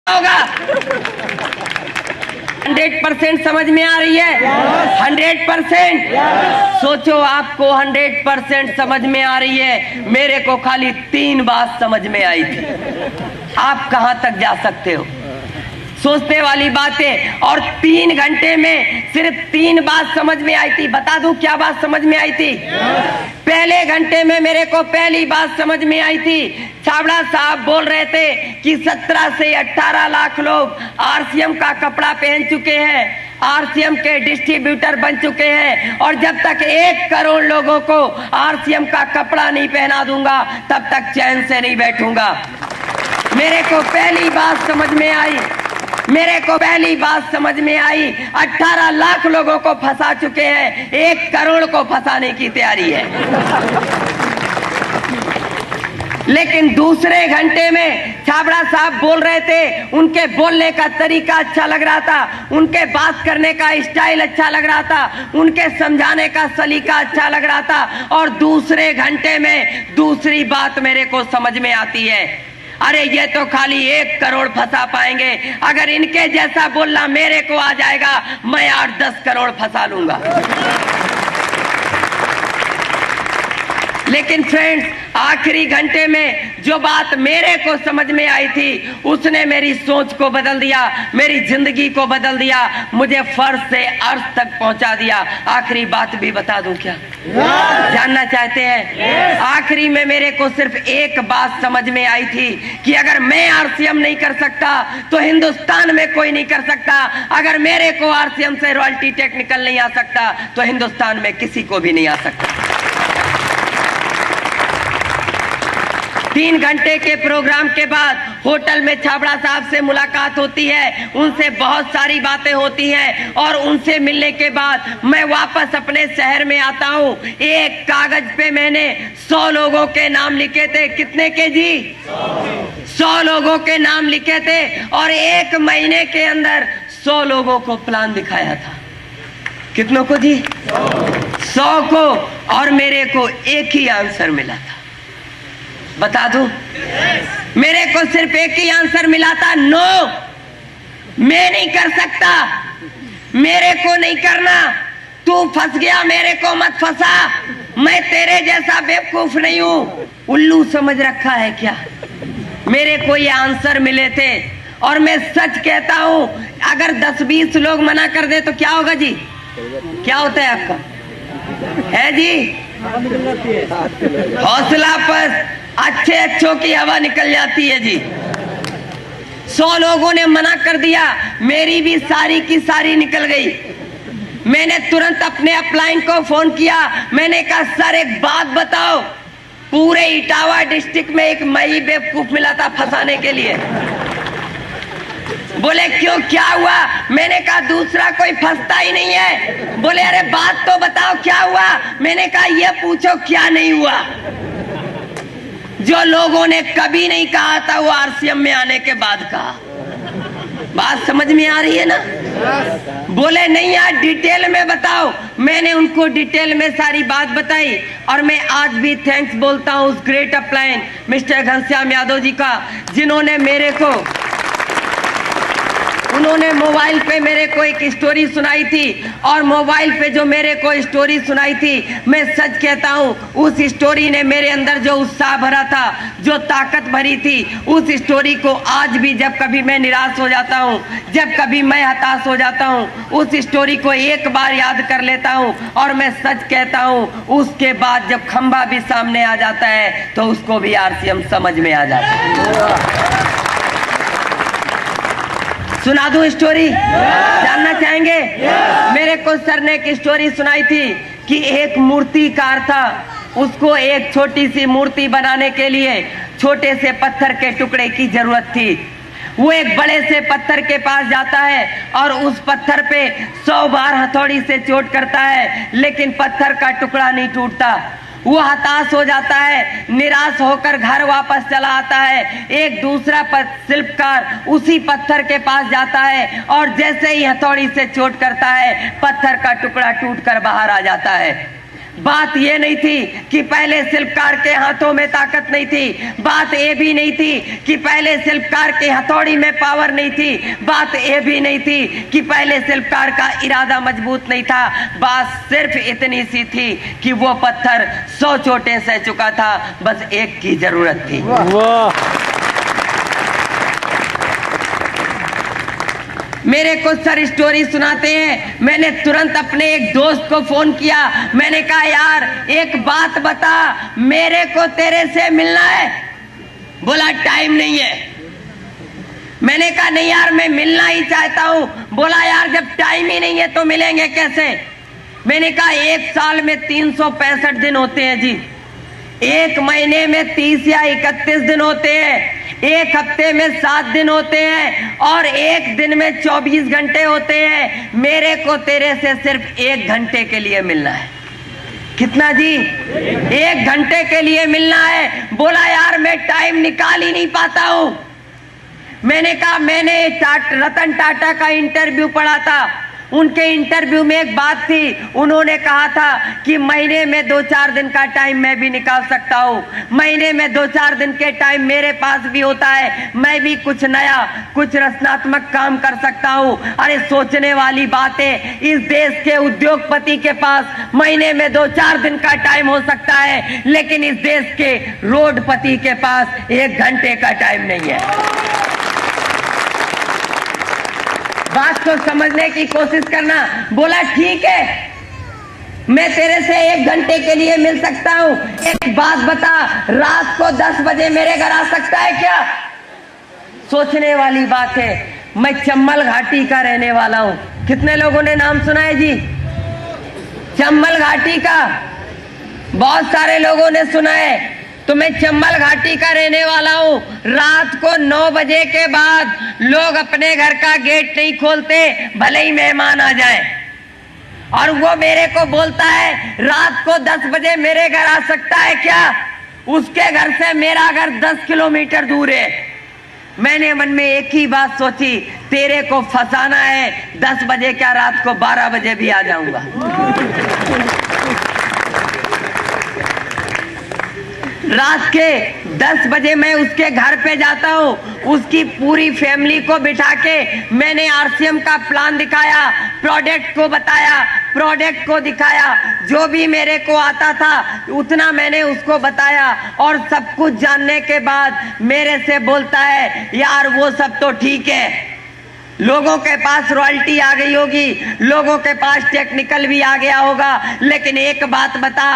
होगा। 100% समझ में आ रही है? 100%। सोचो आपको 100% समझ में आ रही है, मेरे को खाली 3 बात समझ में आई थी। आप कहां तक जा सकते हो? सोचने वाली बातें। और 3 घंटे में सिर्फ 3 बात समझ में आई थी। बता दूं क्या बात समझ में आई थी? पहले घंटे में मेरे को पहली बात समझ में आई थी। छाबड़ा साहब बोल रहे थे कि 17 से 18 लाख लोग आरसीएम का कपड़ा पहन चुके हैं, आरसीएम के डिस्ट्रीब्यूटर बन चुके हैं, और जब तक 1 करोड़ लोगों को आरसीएम का कपड़ा नहीं पहना दूंगा तब तक चैन से नहीं बैठूंगा। मेरे को पहली बात समझ में आई, 18 लाख लोगों को फंसा चुके हैं, 1 करोड़ को फंसाने की तैयारी है। लेकिन दूसरे घंटे में छाबड़ा साहब बोल रहे थे, उनके बोलने का तरीका अच्छा लग रहा था, उनके बात करने का स्टाइल अच्छा लग रहा था, उनके समझाने का सलीका अच्छा लग रहा था। और दूसरे घंटे में दूसरी बात मेरे को समझ में आती है, अरे ये तो खाली 1 करोड़ फंसा पाएंगे, अगर इनके जैसा बोलना मेरे को आ जाएगा मैं 8-10 करोड़ फंसा लूंगा। लेकिन फ्रेंड्स, आखिरी घंटे में जो बात मेरे को समझ में आई थी उसने मेरी सोच को बदल दिया, मेरी जिंदगी को बदल दिया, मुझे फर्श से अर्श तक पहुंचा दिया। आखिरी बात भी बता दूं क्या? जानना चाहते हैं? आखिरी में मेरे को सिर्फ एक बात समझ में आई थी कि अगर मैं आरसीएम नहीं कर सकता तो हिंदुस्तान में कोई नहीं कर सकता। अगर मेरे को आरसीएम से रॉयल्टी टेक्निकल नहीं आ सकता तो हिंदुस्तान में किसी को भी नहीं आ सकता। 3 घंटे के प्रोग्राम के बाद होटल में छाबड़ा साहब से मुलाकात होती है, उनसे बहुत सारी बातें होती हैं, और उनसे मिलने के बाद मैं वापस अपने शहर में आता हूं। एक कागज पे मैंने 100 लोगों के नाम लिखे थे। कितने के जी? 100 लोगों के नाम लिखे थे, और 1 महीने के अंदर 100 लोगों को प्लान दिखाया था। कितनों को जी? 100 को। और मेरे को एक ही आंसर मिला था। बता दूं? मेरे को सिर्फ एक ही आंसर मिला था, नो, मैं नहीं कर सकता, मेरे को नहीं करना, तू फंस गया, मेरे को मत फंसा, मैं तेरे जैसा बेवकूफ नहीं हूं। उल्लू समझ रखा है क्या? मेरे को ये आंसर मिले थे, और मैं सच कहता हूं, अगर 10-20 लोग मना कर दे तो क्या होगा जी? क्या होता है आपका? है जी? हौसला पर अच्छों की हवा निकल जाती है जी। 100 लोगों ने मना कर दिया, मेरी भी सारी की सारी निकल गई। मैंने तुरंत अपने अपलाइन को फोन किया, मैंने कहा सर एक बात बताओ, पूरे इटावा डिस्ट्रिक्ट में एक मई बेवकूफ मिला था फंसाने के लिए। बोले क्यों, क्या हुआ? मैंने कहा दूसरा कोई फंसता ही नहीं है। बोले अरे बात तो बताओ क्या हुआ? मैंने कहा ये पूछो क्या नहीं हुआ। जो लोगों ने कभी नहीं कहा था वो आरसीएम में आने के बाद कहा। बात समझ में आ रही है ना? बोले नहीं यार डिटेल में बताओ। मैंने उनको डिटेल में सारी बात बताई, और मैं आज भी थैंक्स बोलता हूं उस great upline mister Ghanshyam Yadav ji का, जिन्होंने मेरे को, उन्होंने मोबाइल पे मेरे को एक स्टोरी सुनाई थी, और मोबाइल पे जो मेरे को स्टोरी सुनाई थी, मैं सच कहता हूँ उस स्टोरी ने मेरे अंदर जो उत्साह भरा था, जो ताकत भरी थी, उस स्टोरी को आज भी जब कभी मैं निराश हो जाता हूँ, जब कभी मैं हताश हो जाता हूँ, उस स्टोरी को एक बार याद कर लेता हूँ, और मैं सच कहता हूँ उसके बाद जब खंबा भी सामने आ जाता है तो उसको भी आरसीएम समझ में आ जाता है। सुना दूं स्टोरी? जानना चाहेंगे? मेरे को सर ने एक स्टोरी सुनाई थी कि एक मूर्तिकार था, उसको एक छोटी सी मूर्ति बनाने के लिए छोटे से पत्थर के टुकड़े की जरूरत थी। वो एक बड़े से पत्थर के पास जाता है और उस पत्थर पे 100 बार हथौड़ी से चोट करता है, लेकिन पत्थर का टुकड़ा नहीं टूटता। वो हताश हो जाता है, निराश होकर घर वापस चला आता है। एक दूसरा शिल्पकार उसी पत्थर के पास जाता है, और जैसे ही हथौड़ी से चोट करता है पत्थर का टुकड़ा टूटकर बाहर आ जाता है। बात ये नहीं थी कि पहले शिल्पकार के हाथों में ताकत नहीं थी, बात ये भी नहीं थी कि पहले शिल्पकार के हथौड़ी में पावर नहीं थी, बात ये भी नहीं थी कि पहले शिल्पकार का इरादा मजबूत नहीं था। बात सिर्फ इतनी सी थी कि वो पत्थर 100 चोटें सह चुका था, बस एक की जरूरत थी। मेरे को सर स्टोरी सुनाते हैं, मैंने तुरंत अपने एक दोस्त को फोन किया, मैंने कहा यार एक बात बता, मेरे को तेरे से मिलना है। बोला टाइम नहीं है। मैंने कहा नहीं यार मैं मिलना ही चाहता हूं। बोला यार जब टाइम ही नहीं है तो मिलेंगे कैसे। मैंने कहा एक साल में 365 दिन होते हैं जी, एक महीने में 30 या 31 दिन होते हैं, एक हफ्ते में 7 दिन होते हैं और एक दिन में 24 घंटे होते हैं। मेरे को तेरे से सिर्फ 1 घंटे के लिए मिलना है। कितना जी? 1 घंटे के लिए मिलना है। बोला यार मैं टाइम निकाल ही नहीं पाता हूं। मैंने कहा मैंने रतन टाटा का इंटरव्यू पढ़ा था, उनके इंटरव्यू में एक बात थी, उन्होंने कहा था कि महीने में 2-4 दिन का टाइम मैं भी निकाल सकता हूँ, महीने में 2-4 दिन के टाइम मेरे पास भी होता है, मैं भी कुछ नया कुछ रचनात्मक काम कर सकता हूँ। अरे सोचने वाली बात है, इस देश के उद्योगपति के पास महीने में 2-4 दिन का टाइम हो सकता है, लेकिन इस देश के रोडपति के पास 1 घंटे का टाइम नहीं है। बात को समझने की कोशिश करना। बोला ठीक है मैं तेरे से 1 घंटे के लिए मिल सकता हूं। एक बात बता, रात को 10 बजे मेरे घर आ सकता है क्या? सोचने वाली बात है। मैं चंबल घाटी का रहने वाला हूं। कितने लोगों ने नाम सुना है जी चंबल घाटी का? बहुत सारे लोगों ने सुना है। तो मैं चंबल घाटी का रहने वाला हूँ। रात को 9 बजे के बाद लोग अपने घर का गेट नहीं खोलते, भले ही मेहमान आ जाए। और वो मेरे को बोलता है रात को 10 बजे मेरे घर आ सकता है क्या? उसके घर से मेरा घर 10 किलोमीटर दूर है। मैंने मन में एक ही बात सोची, तेरे को फंसाना है। 10 बजे क्या, रात को 12 बजे भी आ जाऊंगा। रात के 10 बजे मैं उसके घर पे जाता हूँ। उसकी पूरी फैमिली को बिठा के मैंने आरसीएम का प्लान दिखाया, प्रोडक्ट को बताया, प्रोडक्ट को दिखाया, जो भी मेरे को आता था उतना मैंने उसको बताया। और सब कुछ जानने के बाद मेरे से बोलता है यार वो सब तो ठीक है, लोगों के पास रॉयल्टी आ गई होगी, लोगों के पास टेक्निकल भी आ गया होगा, लेकिन एक बात बता,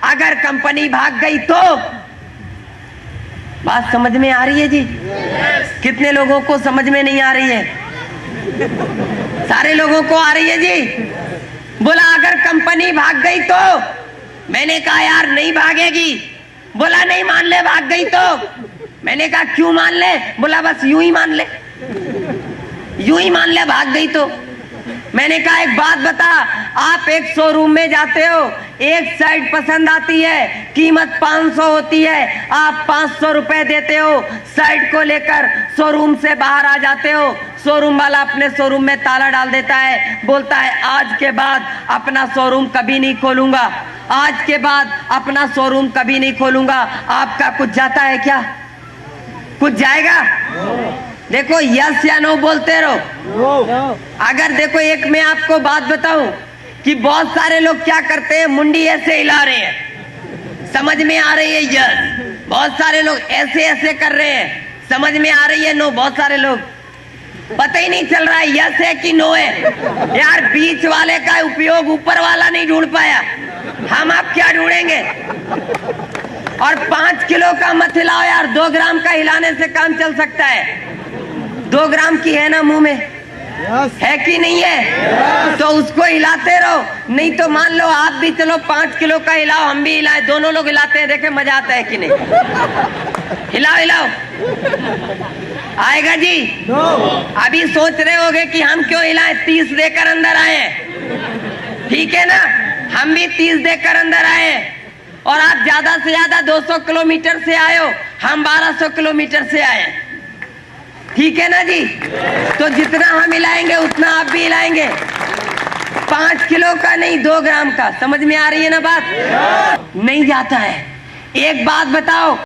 अगर कंपनी भाग गई तो? बात समझ में आ रही है जी? कितने लोगों को समझ में नहीं आ रही है? सारे लोगों को आ रही है जी। बोला अगर कंपनी भाग गई तो? मैंने कहा यार नहीं भागेगी। बोला नहीं मान ले भाग गई तो? मैंने कहा क्यों मान ले? बोला बस यूं ही मान ले, यूं ही मान ले भाग गई तो। मैंने कहा एक बात बता, आप एक शोरूम में जाते हो, एक शर्ट पसंद आती है, कीमत 500 होती है, आप 500 रुपए देते हो, शर्ट को लेकर शोरूम से बाहर आ जाते हो। शोरूम वाला अपने शोरूम में ताला डाल देता है, बोलता है आज के बाद अपना शोरूम कभी नहीं खोलूंगा, आज के बाद अपना शोरूम कभी नहीं खोलूंगा। आपका कुछ जाता है क्या? कुछ जाएगा? देखो यस या नो बोलते रहो। अगर देखो एक मैं आपको बात बताऊं कि बहुत सारे लोग क्या करते हैं, मुंडी ऐसे हिला रहे हैं, समझ में आ रही है यस। बहुत सारे लोग ऐसे ऐसे कर रहे हैं, समझ में आ रही है नो। बहुत सारे लोग पता ही नहीं चल रहा है यस है कि नो है। यार बीच वाले का उपयोग ऊपर वाला नहीं ढूंढ पाया, हम आप क्या ढूंढेंगे? और 5 किलो का मत हिलाओ यार, 2 ग्राम का हिलाने से काम चल सकता है। 2 ग्राम की है ना मुंह में, है कि नहीं है? तो उसको हिलाते रहो। नहीं तो मान लो आप भी चलो 5 किलो का हिलाओ, हम भी हिलाए, दोनों लोग हिलाते हैं, देखे मजा आता है कि नहीं? हिलाओ हिलाओ, आएगा जी? अभी सोच रहे होगे कि हम क्यों हिलाएं, 30 देकर अंदर आए, ठीक है ना? हम भी 30 देकर अंदर आए और आप ज्यादा से ज्यादा 200 किलोमीटर से आए हो, हम 1200 किलोमीटर से आए, ठीक है ना जी? तो जितना हम हिलाएंगे उतना आप भी हिलाएंगे। 5 किलो का नहीं, 2 ग्राम का। समझ में आ रही है ना बात? नहीं जाता है। एक बात बताओ,